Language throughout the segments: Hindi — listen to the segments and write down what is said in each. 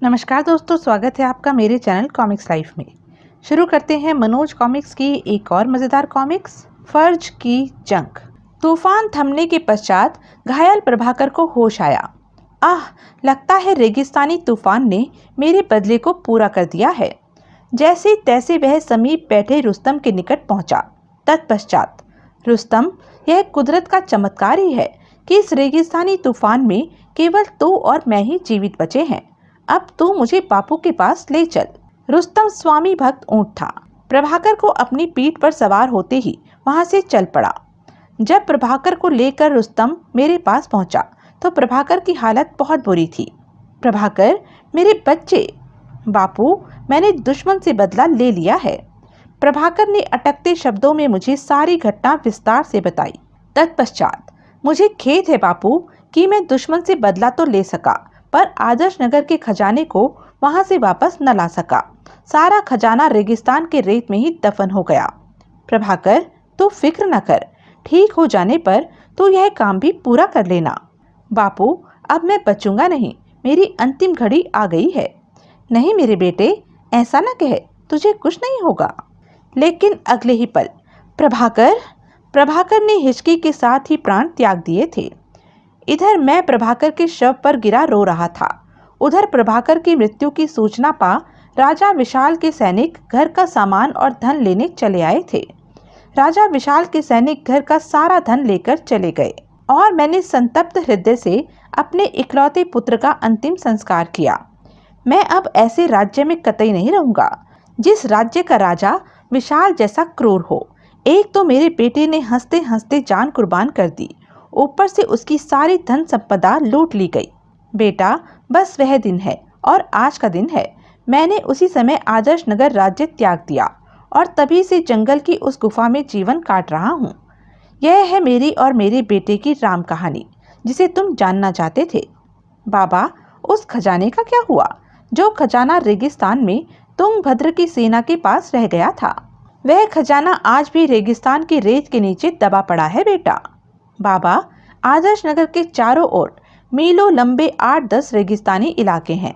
नमस्कार दोस्तों, स्वागत है आपका मेरे चैनल कॉमिक्स लाइफ में। शुरू करते हैं मनोज कॉमिक्स की एक और मज़ेदार कॉमिक्स, फर्ज की जंग। तूफान थमने के पश्चात घायल प्रभाकर को होश आया। आह, लगता है रेगिस्तानी तूफान ने मेरे बदले को पूरा कर दिया है। जैसे तैसे वह समीप बैठे रुस्तम के निकट पहुंचा। तत्पश्चात, रुस्तम, यह कुदरत का चमत्कार ही है कि इस रेगिस्तानी तूफान में केवल तू और मैं ही जीवित बचे हैं। अब तू मुझे बापू के पास ले चल। रुस्तम स्वामी भक्त ऊंट था। प्रभाकर को अपनी पीठ पर सवार होते ही वहां से चल पड़ा। जब प्रभाकर को लेकर रुस्तम मेरे पास पहुंचा तो प्रभाकर की हालत बहुत बुरी थी। प्रभाकर, मेरे बच्चे। बापू, मैंने दुश्मन से बदला ले लिया है। प्रभाकर ने अटकते शब्दों में मुझे सारी घटना विस्तार से बताई। तत्पश्चात, मुझे खेद है बापू कि मैं दुश्मन से बदला तो ले सका, पर आदर्श नगर के खजाने को वहां से वापस न ला सका। सारा खजाना रेगिस्तान के रेत में ही दफन हो गया। प्रभाकर, तू फिक्र न कर, ठीक हो जाने पर तू यह काम भी पूरा कर लेना। बापू, अब मैं बचूंगा नहीं, मेरी अंतिम घड़ी आ गई है। नहीं मेरे बेटे, ऐसा न कह, तुझे कुछ नहीं होगा। लेकिन अगले ही पल प्रभाकर ने हिचकी के साथ ही प्राण त्याग दिए थे। इधर मैं प्रभाकर के शव पर गिरा रो रहा था। उधर प्रभाकर की मृत्यु की सूचना पा राजा विशाल के सैनिक घर का सामान और धन लेने चले आए थे। राजा विशाल के सैनिक घर का सारा धन लेकर चले गए और मैंने संतप्त हृदय से अपने इकलौते पुत्र का अंतिम संस्कार किया। मैं अब ऐसे राज्य में कतई नहीं रहूंगा जिस राज्य का राजा विशाल जैसा क्रूर हो। एक तो मेरे बेटे ने हंसते हंसते जान कुर्बान कर दी, ऊपर से उसकी सारी धन संपदा लूट ली गई। बेटा, बस वह दिन है और आज का दिन है। मैंने उसी समय आदर्श नगर राज्य त्याग दिया और तभी से जंगल की उस गुफा में जीवन काट रहा हूँ। यह है मेरी और मेरे बेटे की राम कहानी, जिसे तुम जानना चाहते थे। बाबा, उस खजाने का क्या हुआ जो खजाना रेगिस्तान में तुंगभद्र की सेना के पास रह गया था? वह खजाना आज भी रेगिस्तान की रेत के नीचे दबा पड़ा है बेटा। बाबा, आदर्श नगर के चारों ओर मीलों लंबे 8-10 रेगिस्तानी इलाके हैं।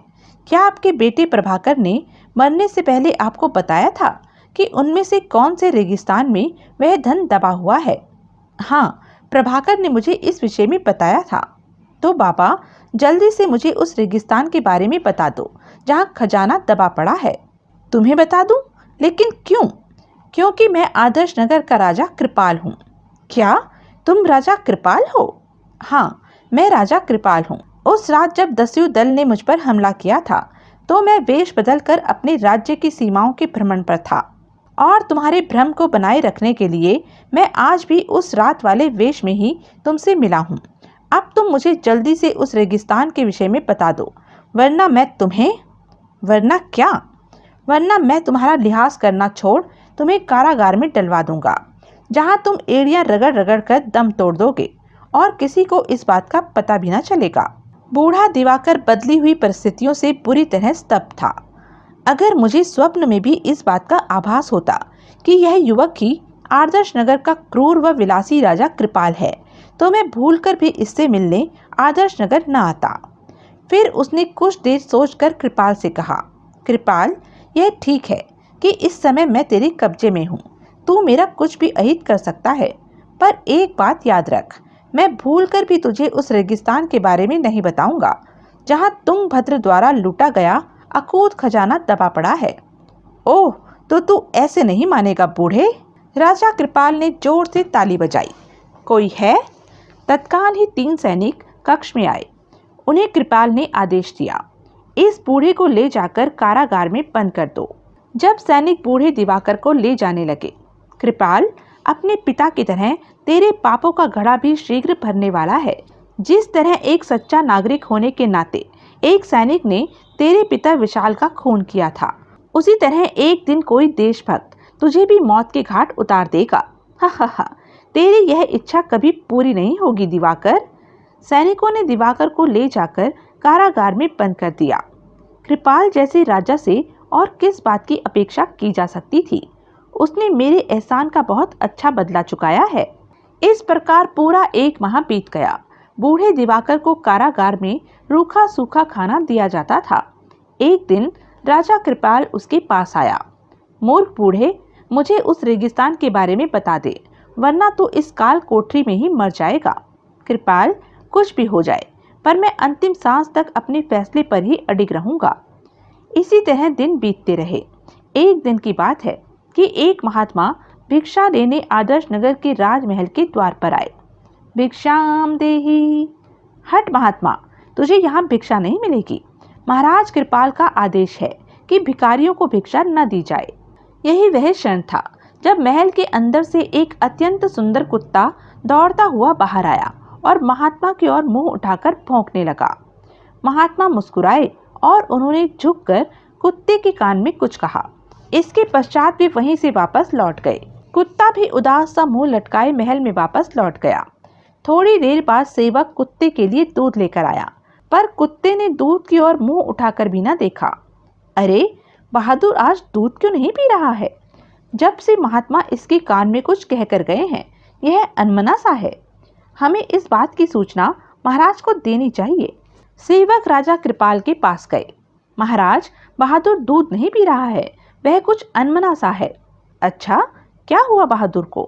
क्या आपके बेटे प्रभाकर ने मरने से पहले आपको बताया था कि उनमें से कौन से रेगिस्तान में वह धन दबा हुआ है? हाँ, प्रभाकर ने मुझे इस विषय में बताया था। तो बाबा, जल्दी से मुझे उस रेगिस्तान के बारे में बता दो जहाँ खजाना दबा पड़ा है। तुम्हें बता दूं? लेकिन क्यों? क्योंकि मैं आदर्श नगर का राजा कृपाल हूँ। क्या तुम राजा कृपाल हो? हाँ, मैं राजा कृपाल हूँ। उस रात जब दस्यु दल ने मुझ पर हमला किया था तो मैं वेश बदलकर अपने राज्य की सीमाओं के भ्रमण पर था और तुम्हारे भ्रम को बनाए रखने के लिए मैं आज भी उस रात वाले वेश में ही तुमसे मिला हूँ। अब तुम मुझे जल्दी से उस रेगिस्तान के विषय में बता दो, वरना मैं तुम्हारा लिहाज करना छोड़ तुम्हें कारागार में डलवा दूंगा, जहां तुम एड़ियां रगड़ रगड़ कर दम तोड़ दोगे और किसी को इस बात का पता भी न चलेगा। बूढ़ा दिवाकर बदली हुई परिस्थितियों से बुरी तरह स्तब्ध था। अगर मुझे स्वप्न में भी इस बात का आभास होता कि यह युवक ही आदर्श नगर का क्रूर व विलासी राजा कृपाल है, तो मैं भूलकर भी इससे मिलने आदर्श नगर न आता। फिर उसने कुछ देर सोचकर कृपाल से कहा, कृपाल, यह ठीक है कि इस समय मैं तेरे कब्जे में हूँ। तू मेरा कुछ भी अहित कर सकता है, पर एक बात याद रख, मैं भूलकर भी तुझे उस रेगिस्तान के बारे में नहीं बताऊंगा जहाँ तुंगभद्र द्वारा लूटा गया अकूत खजाना दबा पड़ा है। ओह, तो तू ऐसे नहीं मानेगा बूढ़े? राजा कृपाल ने जोर से ताली बजाई। कोई है? तत्काल ही 3 सैनिक कक्ष में आए। उन्हें कृपाल ने आदेश दिया, इस बूढ़े को ले जाकर कारागार में बंद कर दो। जब सैनिक बूढ़े दिवाकर को ले जाने लगे, कृपाल, अपने पिता की तरह तेरे पापों का घड़ा भी शीघ्र भरने वाला है। जिस तरह एक सच्चा नागरिक होने के नाते एक सैनिक ने तेरे पिता विशाल का खून किया था, उसी तरह एक दिन कोई देशभक्त तुझे भी मौत के घाट उतार देगा। हा हा हा, तेरी यह इच्छा कभी पूरी नहीं होगी दिवाकर। सैनिकों ने दिवाकर को ले जाकर कारागार में बंद कर दिया। कृपाल जैसे राजा से और किस बात की अपेक्षा की जा सकती थी? उसने मेरे एहसान का बहुत अच्छा बदला चुकाया है। इस प्रकार पूरा 1 माह बीत गया। बूढ़े दिवाकर को कारागार में रूखा सूखा खाना दिया जाता था। एक दिन राजा कृपाल उसके पास आया। मूर्ख बूढ़े, मुझे उस रेगिस्तान के बारे में बता दे, वरना तो इस काल कोठरी में ही मर जाएगा। कृपाल, कुछ भी हो जाए, पर मैं अंतिम सांस तक अपने फैसले पर ही अडिग रहूंगा। इसी तरह दिन बीतते रहे। एक दिन की बात है कि एक महात्मा भिक्षा लेने आदर्श नगर के राजमहल के द्वार पर आए। भिक्षाम देहि। हट महात्मा, तुझे यहाँ भिक्षा नहीं मिलेगी। महाराज कृपाल का आदेश है कि भिखारियों को भिक्षा न दी जाए। यही वह क्षण था जब महल के अंदर से एक अत्यंत सुंदर कुत्ता दौड़ता हुआ बाहर आया और महात्मा की ओर मुंह उठाकर भौंकने लगा। महात्मा मुस्कुराए और उन्होंने झुककर कुत्ते के कान में कुछ कहा। इसके पश्चात वे वहीं से वापस लौट गए। कुत्ता भी उदास सा मुंह लटकाए महल में वापस लौट गया। थोड़ी देर बाद सेवक कुत्ते के लिए दूध लेकर आया, पर कुत्ते ने दूध की ओर मुंह उठाकर भी न देखा। अरे बहादुर, आज दूध क्यों नहीं पी रहा है? जब से महात्मा इसके कान में कुछ कहकर गए हैं, यह अनमना सा है। हमें इस बात की सूचना महाराज को देनी चाहिए। सेवक राजा कृपाल के पास गए। महाराज, बहादुर दूध नहीं पी रहा है, वह कुछ अनमना सा है। अच्छा, क्या हुआ बहादुर को?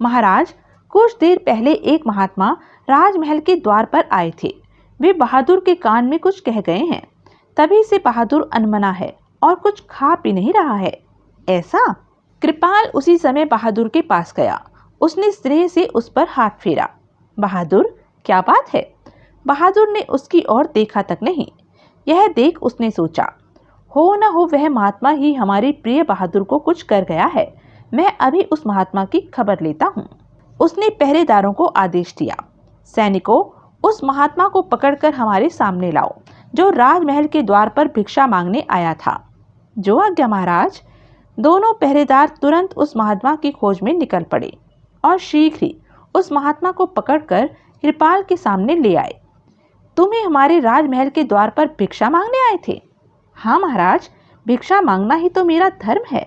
महाराज, कुछ देर पहले एक महात्मा राजमहल के द्वार पर आए थे। वे बहादुर के कान में कुछ कह गए हैं, तभी से बहादुर अनमना है और कुछ खा पी नहीं रहा है। ऐसा? कृपाल उसी समय बहादुर के पास गया। उसने स्नेह से उस पर हाथ फेरा। बहादुर, क्या बात है? बहादुर ने उसकी ओर देखा तक नहीं। यह देख उसने सोचा, हो न हो वह महात्मा ही हमारे प्रिय बहादुर को कुछ कर गया है। मैं अभी उस महात्मा की खबर लेता हूँ। उसने पहरेदारों को आदेश दिया, सैनिकों, उस महात्मा को पकड़कर हमारे सामने लाओ, जो राजमहल के द्वार पर भिक्षा मांगने आया था। जो आज्ञा महाराज। दोनों पहरेदार तुरंत उस महात्मा की खोज में निकल पड़े और शीघ्र ही उस महात्मा को पकड़कर कृपाल के सामने ले आए। तुम्हें हमारे राजमहल के द्वार पर भिक्षा मांगने आए थे? हाँ महाराज, भिक्षा मांगना ही तो मेरा धर्म है।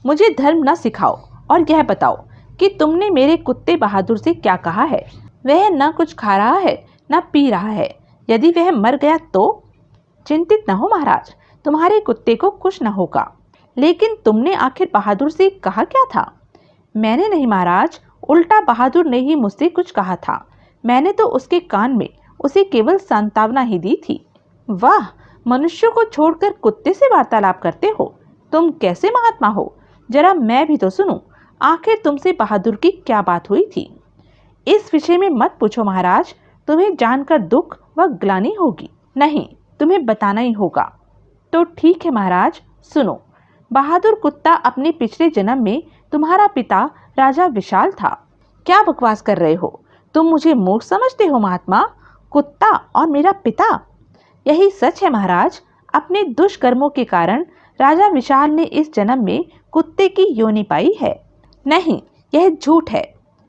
मुझे धर्म न सिखाओ और यह बताओ कि तुमने मेरे कुत्ते बहादुर से क्या कहा है? वह न कुछ खा रहा है न पी रहा है। यदि वह मर गया तो? चिंतित न हो महाराज, तुम्हारे कुत्ते को कुछ न होगा। लेकिन तुमने आखिर बहादुर से कहा क्या था? मैंने नहीं महाराज, उल्टा बहादुर ने ही मुझसे कुछ कहा था। मैंने तो उसके कान में उसे केवल सांत्वना ही दी थी। वाह, मनुष्यों को छोड़कर कुत्ते से वार्तालाप करते हो। तुम कैसे महात्मा हो? जरा मैं भी तो सुनूं, आखिर तुमसे बहादुर की क्या बात हुई थी? इस विषय में मत पूछो महाराज, तुम्हें जानकर दुख व ग्लानि होगी। नहीं, तुम्हें बताना ही होगा। तो ठीक है महाराज, सुनो। बहादुर कुत्ता अपने पिछले जन्म में तुम्हारा पिता राजा विशाल था। क्या बकवास कर रहे हो? तुम मुझे मूर्ख समझते हो महात्मा? कुत्ता और मेरा पिता? यही सच है महाराज। अपने दुष्कर्मों के कारण राजा विशाल ने इस जन्म में कुत्ते की योनि पाई है। नहीं, यह झूठ है।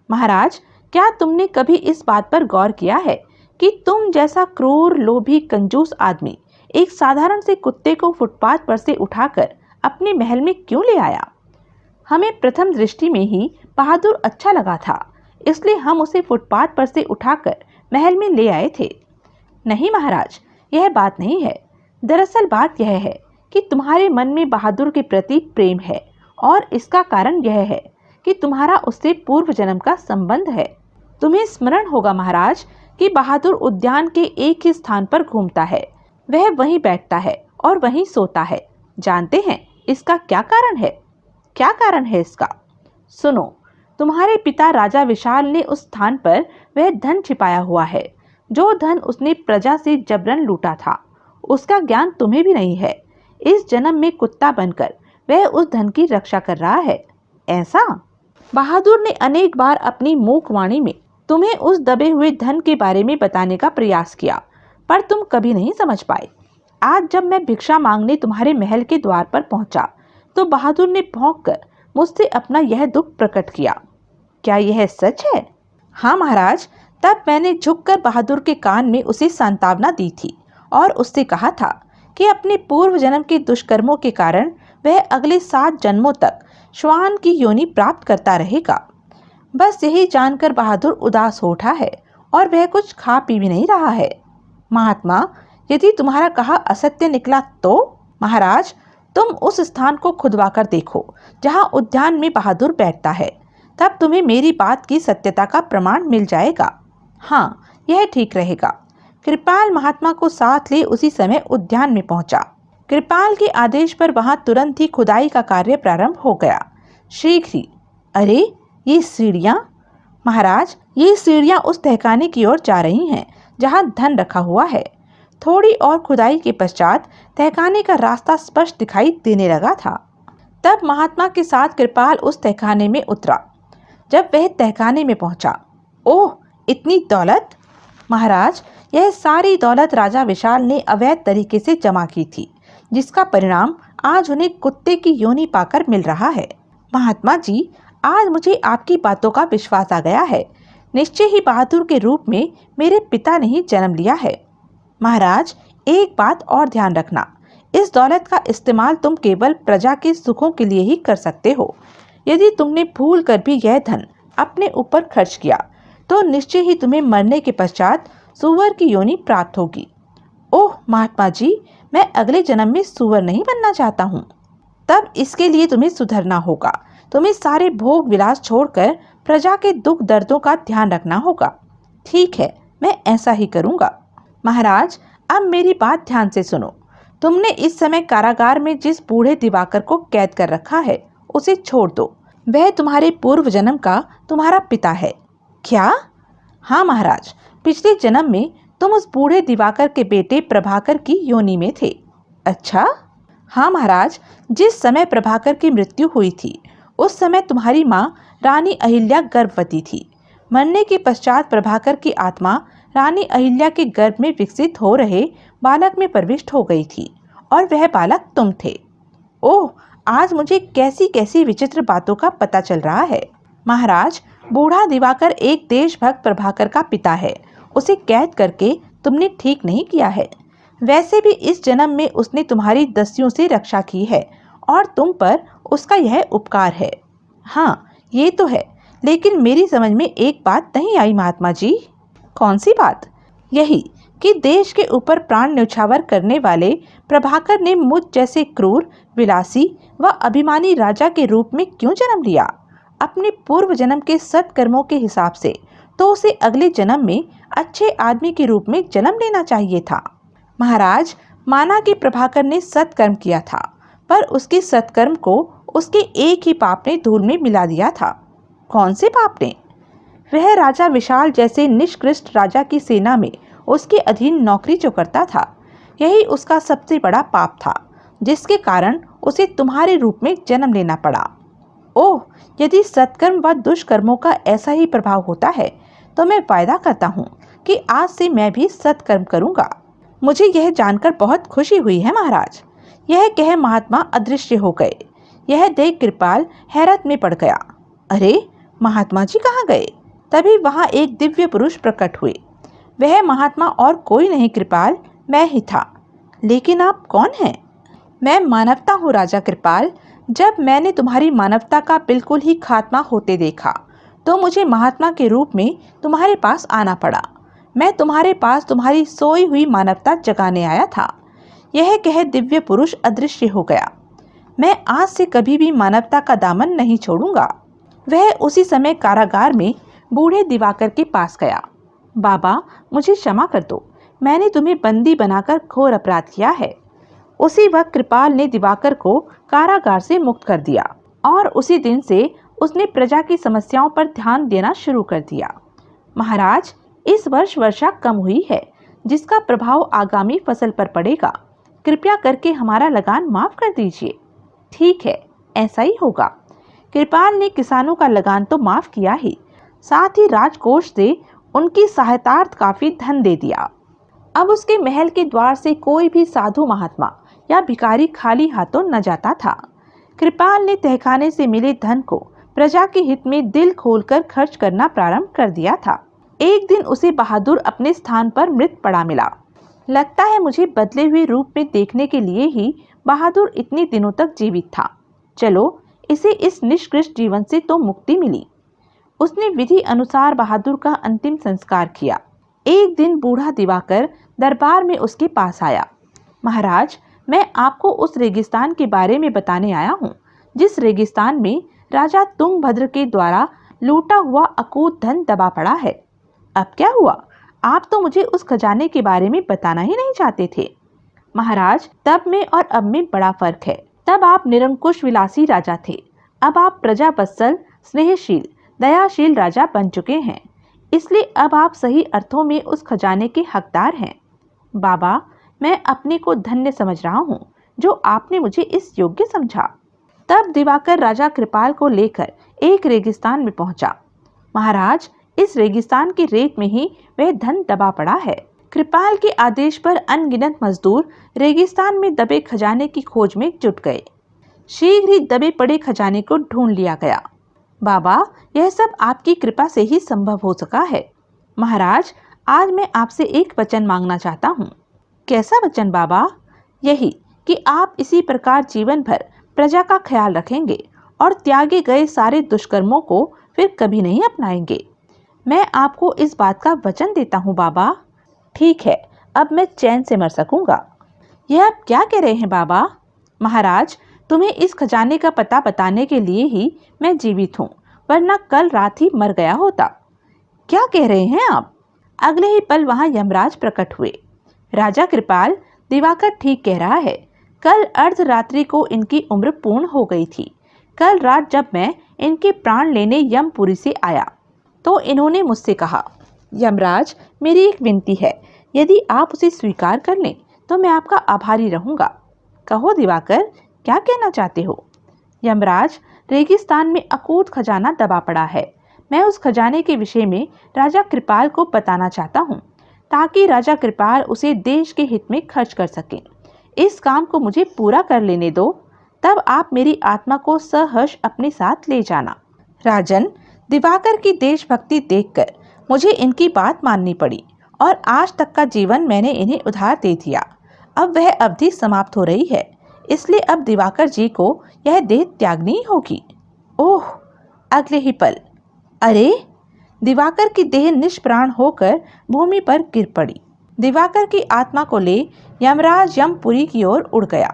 महाराज, क्या तुमने कभी इस बात पर गौर किया है कि तुम जैसा क्रूर, लोभी, कंजूस आदमी एक साधारण से कुत्ते को फुटपाथ पर से उठाकर अपने महल में क्यों ले आया? हमें प्रथम दृष्टि में ही बहादुर अच्छा लगा था, इसलिए हम उसे फुटपाथ पर से उठाकर महल में ले आए थे। नहीं महाराज, यह बात नहीं है। दरअसल बात यह है कि तुम्हारे मन में बहादुर के प्रति प्रेम है, और इसका कारण यह है कि तुम्हारा उससे पूर्व जन्म का संबंध है। तुम्हें स्मरण होगा महाराज कि बहादुर उद्यान के एक ही स्थान पर घूमता है। वह वहीं बैठता है और वहीं सोता है। जानते हैं इसका क्या कारण है? क्या कारण है इसका? सुनो, तुम्हारे पिता राजा विशाल ने उस स्थान पर वह धन छिपाया हुआ है, जो धन उसने प्रजा से जबरन लूटा था। उसका ज्ञान तुम्हें भी नहीं है। इस जन्म में कुत्ता बनकर वह उस धन की रक्षा कर रहा है। ऐसा? बहादुर ने अनेक बार अपनी मूक वाणी में तुम्हें उस दबे हुए धन के बारे में बताने का प्रयास किया, पर तुम कभी नहीं समझ पाए। आज जब मैं भिक्षा मांगने तुम्हारे महल के द्वार पर पहुंचा, तो बहादुर ने भौंककर मुझसे अपना यह दुख प्रकट किया। क्या यह सच है? हाँ महाराज, तब मैंने झुककर बहादुर के कान में उसे सांत्वना दी थी और उससे कहा था कि अपने पूर्व जन्म के दुष्कर्मों के कारण वह अगले 7 जन्मों तक श्वान की योनि प्राप्त करता रहेगा। बस यही जानकर बहादुर उदास हो उठा है और वह कुछ खा पी भी नहीं रहा है। महात्मा, यदि तुम्हारा कहा असत्य निकला तो? महाराज, तुम उस स्थान को खुदवाकर देखो जहाँ उद्यान में बहादुर बैठता है, तब तुम्हें मेरी बात की सत्यता का प्रमाण मिल जाएगा। हाँ, यह ठीक रहेगा। कृपाल महात्मा को साथ ले उसी समय उद्यान में पहुंचा। कृपाल के आदेश पर वहां तुरंत ही खुदाई का कार्य प्रारंभ हो गया। शीघ्र ही, अरे ये सीढ़ियां! महाराज, ये सीढ़ियां उस तहखाने की ओर जा रही हैं जहां धन रखा हुआ है। थोड़ी और खुदाई के पश्चात तहखाने का रास्ता स्पष्ट दिखाई देने लगा था। तब महात्मा के साथ कृपाल उस तहखाने में उतरा। जब वह तहखाने में पहुंचा, ओह, इतनी दौलत! महाराज, यह सारी दौलत राजा विशाल ने अवैध तरीके से जमा की थी, जिसका परिणाम आज उन्हें कुत्ते की योनि पाकर मिल रहा है। महात्मा जी, आज मुझे आपकी बातों का विश्वास आ गया है। निश्चय ही बहादुर के रूप में मेरे पिता ने ही जन्म लिया है। महाराज, एक बात और ध्यान रखना, इस दौलत का इस्तेमाल तुम केवल प्रजा के सुखों के लिए ही कर सकते हो। यदि तुमने भूल कर भी यह धन अपने ऊपर खर्च किया तो निश्चय ही तुम्हें मरने के पश्चात सूअर की योनि प्राप्त होगी। ओह महात्मा जी, मैं अगले जन्म में सूअर नहीं बनना चाहता हूँ। तब इसके लिए तुम्हें सुधरना होगा। तुम्हें सारे भोग विलास छोड़कर प्रजा के दुख दर्दों का ध्यान रखना होगा। ठीक है, मैं ऐसा ही करूँगा। महाराज, अब मेरी बात ध्यान से सुनो। तुमने इस समय कारागार में जिस बूढ़े दिवाकर को कैद कर रखा है, उसे छोड़ दो। वह तुम्हारे पूर्व जन्म का तुम्हारा पिता है। क्या? हाँ महाराज, पिछले जन्म में तुम उस बूढ़े दिवाकर के बेटे प्रभाकर की योनि में थे। अच्छा? हाँ महाराज, जिस समय प्रभाकर की मृत्यु हुई थी उस समय तुम्हारी माँ रानी अहिल्या गर्भवती थी। मरने के पश्चात प्रभाकर की आत्मा रानी अहिल्या के गर्भ में विकसित हो रहे बालक में प्रविष्ट हो गई थी और वह बालक तुम थे। ओह, आज मुझे कैसी कैसी विचित्र बातों का पता चल रहा है। महाराज, बूढ़ा दिवाकर एक देशभक्त प्रभाकर का पिता है। उसे कैद करके तुमने ठीक नहीं किया है। वैसे भी इस जन्म में उसने तुम्हारी दस्युओं से रक्षा की है और तुम पर उसका यह उपकार है। हाँ, ये तो है, लेकिन मेरी समझ में एक बात नहीं आई महात्मा जी। कौन सी बात? यही कि देश के ऊपर प्राण न्यौछावर करने वाले प्रभाकर ने मुझ जैसे क्रूर, विलासी व अभिमानी राजा के रूप में क्यों जन्म लिया? अपने पूर्व जन्म के सत्कर्मों के हिसाब से तो उसे अगले जन्म में अच्छे आदमी के रूप में जन्म लेना चाहिए था। महाराज, माना कि प्रभाकर ने सत्कर्म किया था, पर उसके सत्कर्म को उसके एक ही पाप ने धूल में मिला दिया था। कौन से पाप ने? वह राजा विशाल जैसे निष्कृष्ट राजा की सेना में उसके अधीन नौकरी जो करता था, यही उसका सबसे बड़ा पाप था, जिसके कारण उसे तुम्हारे रूप में जन्म लेना पड़ा। ओह, यदि सत्कर्म व दुष्कर्मों का ऐसा ही प्रभाव होता है तो मैं वायदा करता हूँ कि आज से मैं भी सत्कर्म करूँगा। मुझे यह जानकर बहुत खुशी हुई है महाराज। यह कह महात्मा अदृश्य हो गए। यह देख कृपाल हैरत में पड़ गया। अरे, महात्मा जी कहाँ गए? तभी वहाँ एक दिव्य पुरुष प्रकट हुए। वह महात्मा और कोई नहीं कृपाल, मैं ही था। लेकिन आप कौन हैं? मैं मानवता हूँ राजा कृपाल। जब मैंने तुम्हारी मानवता का बिल्कुल ही खात्मा होते देखा तो मुझे महात्मा के रूप में तुम्हारे पास आना पड़ा। मैं तुम्हारे पास तुम्हारी सोई हुई मानवता जगाने आया था। यह कह दिव्य पुरुष अदृश्य हो गया। मैं आज से कभी भी मानवता का दामन नहीं छोड़ूंगा। वह उसी समय कारागार में बूढ़े दिवाकर के पास गया। बाबा, मुझे क्षमा कर दो, मैंने तुम्हें बंदी बनाकर घोर अपराध किया है। उसी वक्त कृपाल ने दिवाकर को कारागार से मुक्त कर दिया और उसी दिन से उसने प्रजा की समस्याओं पर ध्यान देना शुरू कर दिया। महाराज, इस वर्ष वर्षा कम हुई है, जिसका प्रभाव आगामी फसल पर पड़ेगा। कृपया करके हमारा लगान माफ कर दीजिए। ठीक है, ऐसा ही होगा। कृपाल ने किसानों का लगान तो माफ किया ही, साथ ही राजकोष से उनकी सहायतार्थ काफी धन दे दिया। अब उसके महल के द्वार से कोई भी साधु महात्मा या भिखारी खाली हाथों न जाता था। कृपाल ने तहखाने से मिले धन को प्रजा के हित में दिल खोलकर खर्च करना प्रारंभ कर दिया था। एक दिन उसे बहादुर अपने स्थान पर मृत पड़ा मिला। लगता है मुझे बदले हुए रूप में देखने के लिए ही बहादुर इतने दिनों तक जीवित था। चलो, इसे इस निष्कृष्ट जीवन से तो मुक्ति मिली। उसने विधि अनुसार बहादुर का अंतिम संस्कार किया। एक दिन बूढ़ा दिवाकर दरबार में उसके पास आया। महाराज, मैं आपको उस रेगिस्तान के बारे में बताने आया हूँ जिस रेगिस्तान में राजा तुंगभद्र के द्वारा लूटा हुआ अकूत धन दबा पड़ा है। अब क्या हुआ? आप तो मुझे उस खजाने के बारे में बताना ही नहीं चाहते थे। महाराज, तब में और अब में बड़ा फर्क है। तब आप निरंकुश विलासी राजा थे, अब आप प्रजा वत्सल, स्नेहशील, दयाशील राजा बन चुके हैं। इसलिए अब आप सही अर्थों में उस खजाने के हकदार हैं। बाबा, मैं अपने को धन्य समझ रहा हूँ जो आपने मुझे इस योग्य समझा। तब दिवाकर राजा कृपाल को लेकर एक रेगिस्तान में पहुंचा। महाराज, इस रेगिस्तान की रेत में ही वह धन दबा पड़ा है। कृपाल के आदेश पर अनगिनत मजदूर रेगिस्तान में दबे खजाने की खोज में जुट गए। शीघ्र ही दबे पड़े खजाने को ढूंढ लिया गया। बाबा, यह सब आपकी कृपा से ही संभव हो सका है। महाराज, आज मैं आपसे एक वचन मांगना चाहता हूँ। कैसा वचन बाबा? यही कि आप इसी प्रकार जीवन भर प्रजा का ख्याल रखेंगे और त्यागे गए सारे दुष्कर्मों को फिर कभी नहीं अपनाएंगे। मैं आपको इस बात का वचन देता हूँ बाबा। ठीक है, अब मैं चैन से मर सकूंगा। यह आप क्या कह रहे हैं बाबा? महाराज, तुम्हें इस खजाने का पता बताने के लिए ही मैं जीवित हूँ, वरना कल रात ही मर गया होता। क्या कह रहे हैं आप? अगले ही पल वहां यमराज प्रकट हुए। राजा कृपाल, दिवाकर ठीक कह रहा है। कल अर्धरात्रि को इनकी उम्र पूर्ण हो गई थी। कल रात जब मैं इनके प्राण लेने यमपुरी से आया तो इन्होंने मुझसे कहा, यमराज, मेरी एक विनती है, यदि आप उसे स्वीकार कर लें तो मैं आपका आभारी रहूंगा। कहो दिवाकर, क्या कहना चाहते हो? यमराज, रेगिस्तान में अकूत खजाना दबा पड़ा है। मैं उस खजाने के विषय में राजा कृपाल को बताना चाहता हूँ ताकि राजा कृपाल उसे देश के हित में खर्च कर सकें। इस काम को मुझे पूरा कर लेने दो, तब आप मेरी आत्मा को सहर्ष अपने साथ ले जाना। राजन, दिवाकर की देशभक्ति देखकर मुझे इनकी बात माननी पड़ी और आज तक का जीवन मैंने इन्हें उधार दे दिया। अब वह अवधि समाप्त हो रही है, इसलिए अब दिवाकर जी को यह देह त्यागनी होगी। ओह! अगले ही पल, अरे! दिवाकर की देह निष्प्राण होकर भूमि पर गिर पड़ी। दिवाकर की आत्मा को ले यमराज यमपुरी की ओर उड़ गया।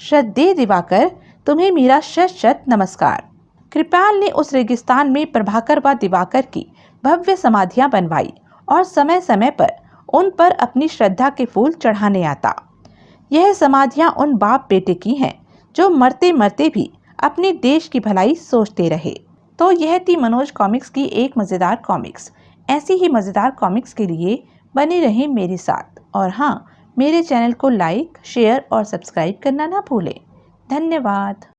श्रद्धेय दिवाकर, तुम्हें मेरा शत शत नमस्कार। कृपाल ने उस रेगिस्तान में प्रभाकर व दिवाकर की भव्य समाधियां बनवाई और समय समय पर उन पर अपनी श्रद्धा के फूल चढ़ाने आता। यह समाधियां उन बाप बेटे की हैं जो मरते मरते भी अपने देश की भलाई सोचते रहे। तो यह थी मनोज कॉमिक्स की एक मज़ेदार कॉमिक्स। ऐसी ही मज़ेदार कॉमिक्स के लिए बने रहें मेरे साथ और हाँ, मेरे चैनल को लाइक, शेयर और सब्सक्राइब करना ना भूलें। धन्यवाद।